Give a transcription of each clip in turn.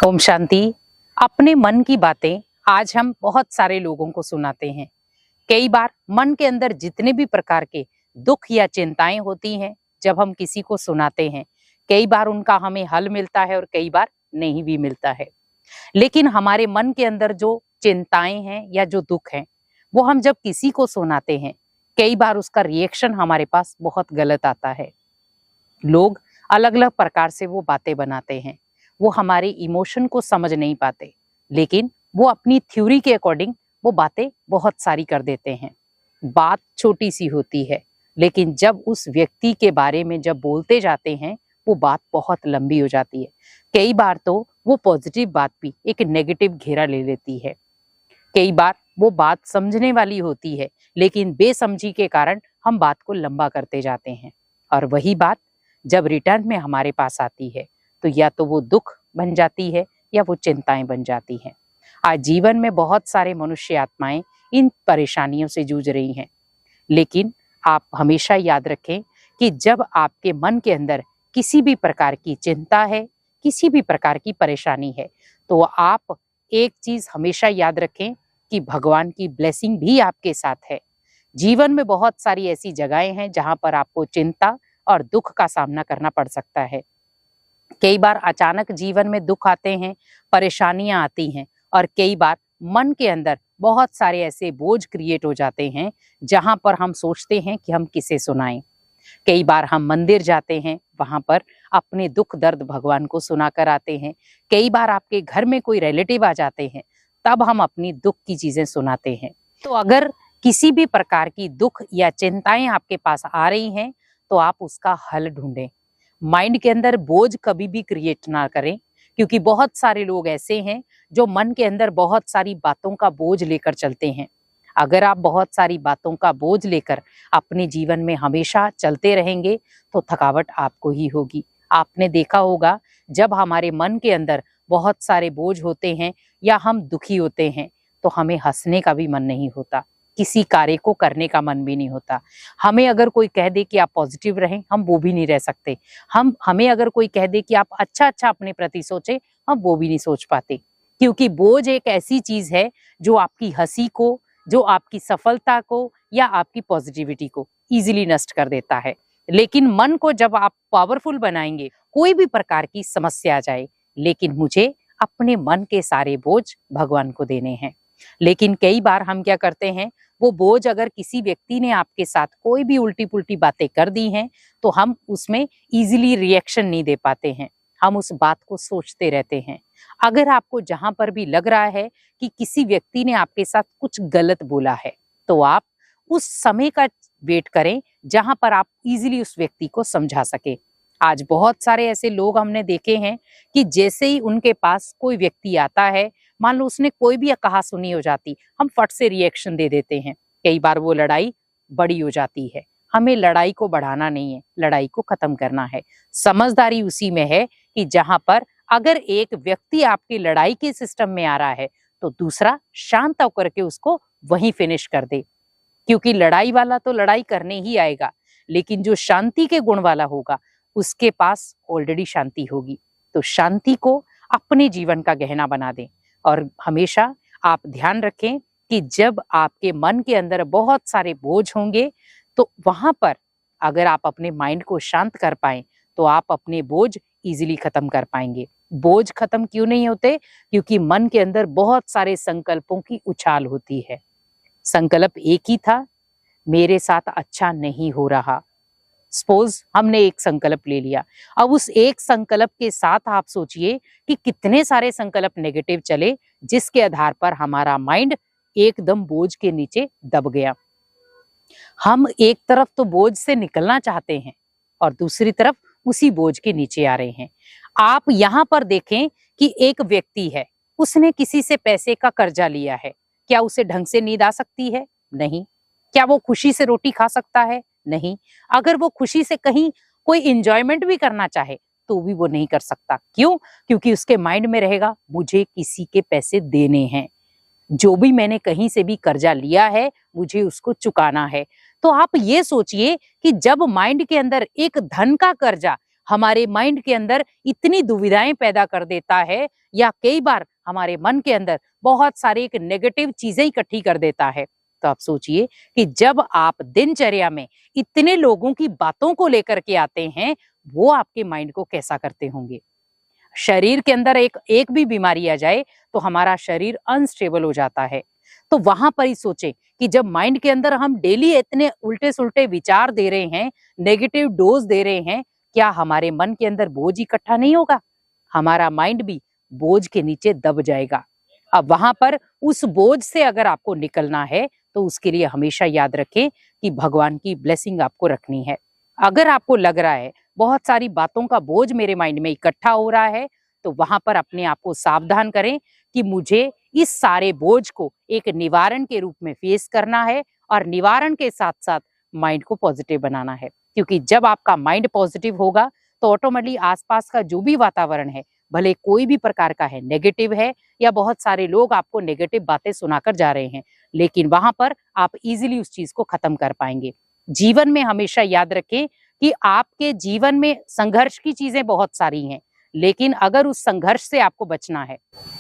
ओम शांति। अपने मन की बातें आज हम बहुत सारे लोगों को सुनाते हैं। कई बार मन के अंदर जितने भी प्रकार के दुख या चिंताएं होती हैं, जब हम किसी को सुनाते हैं, कई बार उनका हमें हल मिलता है और कई बार नहीं भी मिलता है। लेकिन हमारे मन के अंदर जो चिंताएं हैं या जो दुख हैं, वो हम जब किसी को सुनाते हैं, कई बार उसका रिएक्शन हमारे पास बहुत गलत आता है। लोग अलग अलग प्रकार से वो बातें बनाते हैं। वो हमारे इमोशन को समझ नहीं पाते, लेकिन वो अपनी थ्योरी के अकॉर्डिंग वो बातें बहुत सारी कर देते हैं। बात छोटी सी होती है, लेकिन जब उस व्यक्ति के बारे में जब बोलते जाते हैं, वो बात बहुत लंबी हो जाती है। कई बार तो वो पॉजिटिव बात भी एक नेगेटिव घेरा ले लेती है। कई बार वो बात समझने वाली होती है, लेकिन बेसमझी के कारण हम बात को लंबा करते जाते हैं। और वही बात जब रिटर्न में हमारे पास आती है, तो या तो वो दुख बन जाती है या वो चिंताएं बन जाती हैं। आज जीवन में बहुत सारे मनुष्य आत्माएं इन परेशानियों से जूझ रही हैं। लेकिन आप हमेशा याद रखें कि जब आपके मन के अंदर किसी भी प्रकार की चिंता है, किसी भी प्रकार की परेशानी है, तो आप एक चीज हमेशा याद रखें कि भगवान की ब्लेसिंग भी आपके साथ है। जीवन में बहुत सारी ऐसी जगहें हैं जहां पर आपको चिंता और दुख का सामना करना पड़ सकता है। कई बार अचानक जीवन में दुख आते हैं, परेशानियां आती हैं, और कई बार मन के अंदर बहुत सारे ऐसे बोझ क्रिएट हो जाते हैं जहां पर हम सोचते हैं कि हम किसे सुनाएं। कई बार हम मंदिर जाते हैं, वहां पर अपने दुख दर्द भगवान को सुनाकर आते हैं। कई बार आपके घर में कोई रिलेटिव आ जाते हैं, तब हम अपनी दुख की चीजें सुनाते हैं। तो अगर किसी भी प्रकार की दुख या चिंताएं आपके पास आ रही हैं, तो आप उसका हल ढूंढें। माइंड के अंदर बोझ कभी भी क्रिएट ना करें, क्योंकि बहुत सारे लोग ऐसे हैं जो मन के अंदर बहुत सारी बातों का बोझ लेकर चलते हैं। अगर आप बहुत सारी बातों का बोझ लेकर अपने जीवन में हमेशा चलते रहेंगे, तो थकावट आपको ही होगी। आपने देखा होगा, जब हमारे मन के अंदर बहुत सारे बोझ होते हैं या हम दुखी होते हैं, तो हमें हंसने का भी मन नहीं होता, किसी कार्य को करने का मन भी नहीं होता। हमें अगर कोई कह दे कि आप पॉजिटिव रहें, हम वो भी नहीं रह सकते। हमें अगर कोई कह दे कि आप अच्छा अच्छा अपने प्रति सोचें, हम वो भी नहीं सोच पाते। क्योंकि बोझ एक ऐसी चीज है जो आपकी हंसी को, जो आपकी सफलता को या आपकी पॉजिटिविटी को इजीली नष्ट कर देता है। लेकिन मन को जब आप पावरफुल बनाएंगे, कोई भी प्रकार की समस्या आ जाए, लेकिन मुझे अपने मन के सारे बोझ भगवान को देने हैं। लेकिन कई बार हम क्या करते हैं, वो बोझ अगर किसी व्यक्ति ने आपके साथ कोई भी उल्टी पुल्टी बातें कर दी हैं, तो हम उसमें इजीली रिएक्शन नहीं दे पाते हैं। हम उस बात को सोचते रहते हैं। अगर आपको जहां पर भी लग रहा है कि किसी व्यक्ति ने आपके साथ कुछ गलत बोला है, तो आप उस समय का वेट करें जहां पर आप इजीली उस व्यक्ति को समझा सके। आज बहुत सारे ऐसे लोग हमने देखे हैं कि जैसे ही उनके पास कोई व्यक्ति आता है, मान लो उसने कोई भी कहा सुनी हो जाती, हम फट से रिएक्शन दे देते हैं। कई बार वो लड़ाई बड़ी हो जाती है। हमें लड़ाई को बढ़ाना नहीं है, लड़ाई को खत्म करना है। समझदारी उसी में है कि जहां पर अगर एक व्यक्ति आपकी लड़ाई के सिस्टम में आ रहा है, तो दूसरा शांत होकर के उसको वहीं फिनिश कर दे। क्योंकि लड़ाई वाला तो लड़ाई करने ही आएगा, लेकिन जो शांति के गुण वाला होगा, उसके पास ऑलरेडी शांति होगी। तो शांति को अपने जीवन का गहना बना दें। और हमेशा आप ध्यान रखें कि जब आपके मन के अंदर बहुत सारे बोझ होंगे, तो वहां पर अगर आप अपने माइंड को शांत कर पाएं, तो आप अपने बोझ इजीली खत्म कर पाएंगे। बोझ खत्म क्यों नहीं होते? क्योंकि मन के अंदर बहुत सारे संकल्पों की उछाल होती है। संकल्प एक ही था, मेरे साथ अच्छा नहीं हो रहा। सपोज हमने एक संकल्प ले लिया, अब उस एक संकल्प के साथ आप सोचिए कि कितने सारे संकल्प नेगेटिव चले, जिसके आधार पर हमारा माइंड एकदम बोझ के नीचे दब गया। हम एक तरफ तो बोझ से निकलना चाहते हैं और दूसरी तरफ उसी बोझ के नीचे आ रहे हैं। आप यहाँ पर देखें कि एक व्यक्ति है, उसने किसी से पैसे का कर्जा लिया है। क्या उसे ढंग से नींद आ सकती है? नहीं। क्या वो खुशी से रोटी खा सकता है? नहीं। अगर वो खुशी से कहीं कोई इंजॉयमेंट भी करना चाहे, तो भी वो नहीं कर सकता। क्यों? क्योंकि उसके माइंड में रहेगा, मुझे किसी के पैसे देने हैं, जो भी मैंने कहीं से भी कर्जा लिया है, मुझे उसको चुकाना है। तो आप ये सोचिए कि जब माइंड के अंदर एक धन का कर्जा हमारे माइंड के अंदर इतनी दुविधाएं पैदा कर देता है, या कई बार हमारे मन के अंदर बहुत सारी एक नेगेटिव चीजें इकट्ठी कर देता है। तो आप सोचिए कि जब आप दिनचर्या में इतने लोगों की बातों को लेकर के आते हैं, वो आपके माइंड को कैसा करते होंगे। शरीर के अंदर एक एक भी बीमारी आ जाए तो हमारा शरीर अनस्टेबल हो जाता है। तो वहां पर ही सोचें कि जब माइंड के अंदर हम डेली इतने उल्टे सुल्टे विचार दे रहे हैं, नेगेटिव डोज दे रहे हैं, क्या हमारे मन के अंदर बोझ इकट्ठा नहीं होगा? हमारा माइंड भी बोझ के नीचे दब जाएगा। अब वहां पर उस बोझ से अगर आपको निकलना है तो उसके लिए हमेशा याद रखें कि भगवान की ब्लेसिंग आपको रखनी है। अगर आपको लग रहा है बहुत सारी बातों का बोझ मेरे माइंड में इकट्ठा हो रहा है, तो वहां पर अपने आप को सावधान करें कि मुझे इस सारे बोझ को एक निवारण के रूप में फेस करना है, और निवारण के साथ साथ माइंड को पॉजिटिव बनाना है। क्योंकि जब आपका माइंड पॉजिटिव होगा तो ऑटोमेटिकली आसपास का जो भी वातावरण है, भले कोई भी प्रकार का है, नेगेटिव है या बहुत सारे लोग आपको नेगेटिव बातें सुनाकर जा रहे हैं, लेकिन वहां पर आप इजीली उस चीज को खत्म कर पाएंगे। जीवन में हमेशा याद रखें कि आपके जीवन में संघर्ष की चीजें बहुत सारी हैं, लेकिन अगर उस संघर्ष से आपको बचना है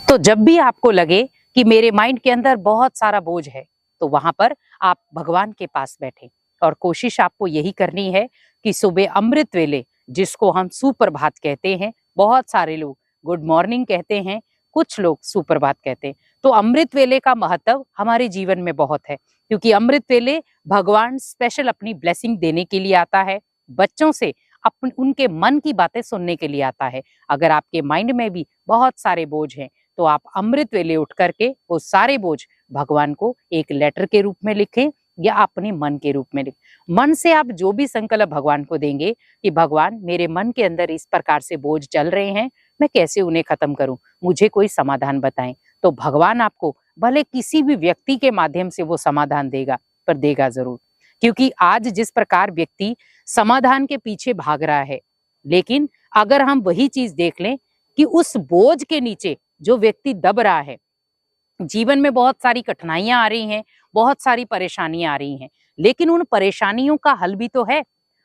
तो जब भी आपको लगे कि मेरे माइंड के अंदर बहुत सारा बोझ है, तो वहां पर आप भगवान के पास बैठे, और कोशिश आपको यही करनी है कि सुबह अमृत वेले, जिसको हम सुप्रभात कहते हैं, बहुत सारे लोग गुड मॉर्निंग कहते हैं, कुछ लोग सुप्रभात कहते हैं, तो अमृत वेले का महत्व हमारे जीवन में बहुत है। क्योंकि अमृत वेले भगवान स्पेशल अपनी ब्लेसिंग देने के लिए आता है, बच्चों से उनके मन की बातें सुनने के लिए आता है। अगर आपके माइंड में भी बहुत सारे बोझ हैं तो आप अमृत वेले उठ करके वो सारे बोझ भगवान को एक लेटर के रूप में लिखें या अपने मन के रूप में लिखें। मन से आप जो भी संकल्प भगवान को देंगे कि भगवान मेरे मन के अंदर इस प्रकार से बोझ चल रहे हैं, मैं कैसे उन्हें खत्म करूं, मुझे कोई समाधान बताएं, तो भगवान आपको भले किसी भी व्यक्ति के माध्यम से वो समाधान देगा, पर देगा जरूर। क्योंकि आज जिस प्रकार व्यक्ति समाधान के पीछे भाग रहा है, लेकिन अगर हम वही चीज देख लें कि उस बोझ के नीचे जो व्यक्ति दब रहा है, जीवन में बहुत सारी कठिनाइयां आ रही हैं, बहुत सारी परेशानियां आ रही हैं, लेकिन उन परेशानियों का हल भी तो है।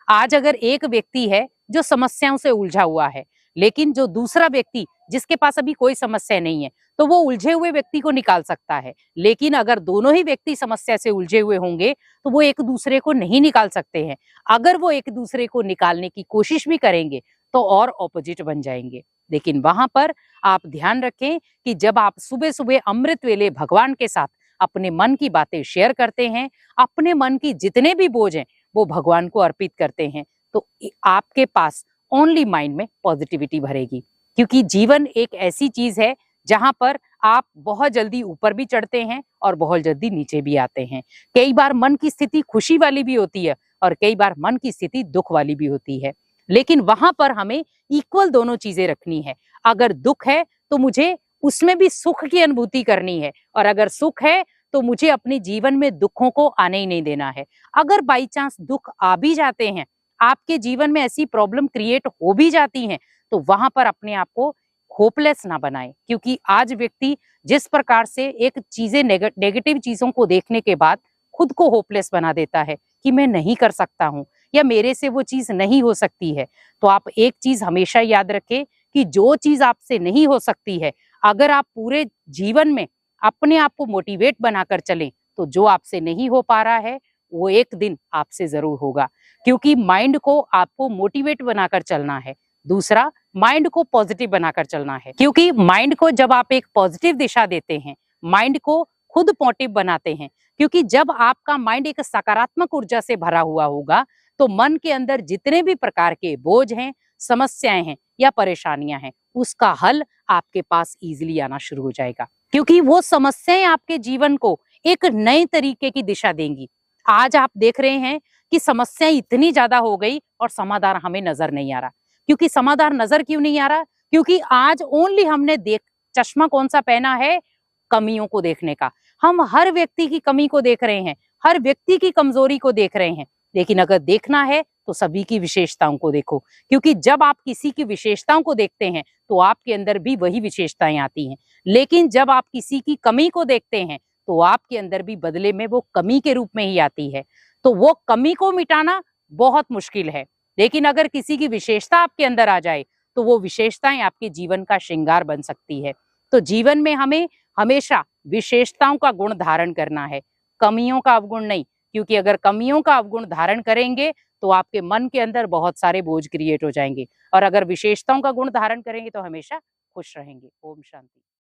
आज अगर एक व्यक्ति है जो समस्याओं से उलझा हुआ है, लेकिन जो दूसरा व्यक्ति जिसके पास अभी कोई समस्या नहीं है, तो वो उलझे हुए व्यक्ति को निकाल सकता है। लेकिन अगर दोनों ही व्यक्ति समस्या से उलझे हुए होंगे तो वो एक दूसरे को नहीं निकाल सकते हैं। अगर वो एक दूसरे को निकालने की कोशिश भी करेंगे तो और ऑपोजिट बन जाएंगे। लेकिन वहां पर आप ध्यान रखें कि जब आप सुबह सुबह अमृत वेले भगवान के साथ अपने मन की बातें शेयर करते हैं, अपने मन की जितने भी बोझ हैं वो भगवान को अर्पित करते हैं, तो आपके पास ओनली माइंड में पॉजिटिविटी भरेगी। क्योंकि जीवन एक ऐसी चीज है जहां पर आप बहुत जल्दी ऊपर भी चढ़ते हैं और बहुत जल्दी नीचे भी आते हैं। कई बार मन की स्थिति खुशी वाली भी होती है और कई बार मन की स्थिति दुख वाली भी होती है, लेकिन वहां पर हमें इक्वल दोनों चीजें रखनी है। अगर दुख है तो मुझे उसमें भी सुख की अनुभूति करनी है, और अगर सुख है तो मुझे अपने जीवन में दुखों को आने ही नहीं देना है। अगर बाई चांस दुख आ भी जाते हैं, आपके जीवन में ऐसी प्रॉब्लम क्रिएट हो भी जाती हैं, तो वहां पर अपने आप को होपलेस ना बनाएं। क्योंकि आज व्यक्ति जिस प्रकार से एक चीजें नेगेटिव चीजों को देखने के बाद खुद को होपलेस बना देता है कि मैं नहीं कर सकता हूं या मेरे से वो चीज नहीं हो सकती है, तो आप एक चीज हमेशा याद रखें कि जो चीज आपसे नहीं हो सकती है, अगर आप पूरे जीवन में अपने आप को मोटिवेट बनाकर चलें, तो जो आपसे नहीं हो पा रहा है वो एक दिन आपसे जरूर होगा। क्योंकि माइंड को आपको मोटिवेट बनाकर चलना है, दूसरा माइंड को पॉजिटिव बनाकर चलना है। क्योंकि माइंड को जब आप एक पॉजिटिव दिशा देते हैं, माइंड को खुद मोटिव बनाते हैं। क्योंकि जब आपका माइंड एक सकारात्मक ऊर्जा से भरा हुआ होगा, तो मन के अंदर जितने भी प्रकार के बोझ हैं, समस्याएं हैं या परेशानियां हैं, उसका हल आपके पास इजीली आना शुरू हो जाएगा। क्योंकि वो समस्याएं आपके जीवन को एक नए तरीके की दिशा देंगी। आज आप देख रहे हैं कि समस्याएं इतनी ज्यादा हो गई और समाधान हमें नजर नहीं आ रहा। क्योंकि समाधान नजर क्यों नहीं आ रहा? क्योंकि आज ओनली हमने चश्मा कौन सा पहना है? कमियों को देखने का। हम हर व्यक्ति की कमी को देख रहे हैं, हर व्यक्ति की कमजोरी को देख रहे हैं, लेकिन अगर देखना है तो सभी की विशेषताओं को देखो। क्योंकि जब आप किसी की विशेषताओं को देखते हैं तो आपके अंदर भी वही विशेषताएं आती हैं, लेकिन जब आप किसी की कमी को देखते हैं तो आपके अंदर भी बदले में वो कमी के रूप में ही आती है। तो वो कमी को मिटाना बहुत मुश्किल है, लेकिन अगर किसी की विशेषता आपके अंदर आ जाए तो वो विशेषताएं आपके जीवन का श्रृंगार बन सकती है। तो जीवन में हमें हमेशा विशेषताओं का गुण धारण करना है, कमियों का अवगुण नहीं। क्योंकि अगर कमियों का अवगुण धारण करेंगे तो आपके मन के अंदर बहुत सारे बोझ क्रिएट हो जाएंगे, और अगर विशेषताओं का गुण धारण करेंगे तो हमेशा खुश रहेंगे। ओम शांति।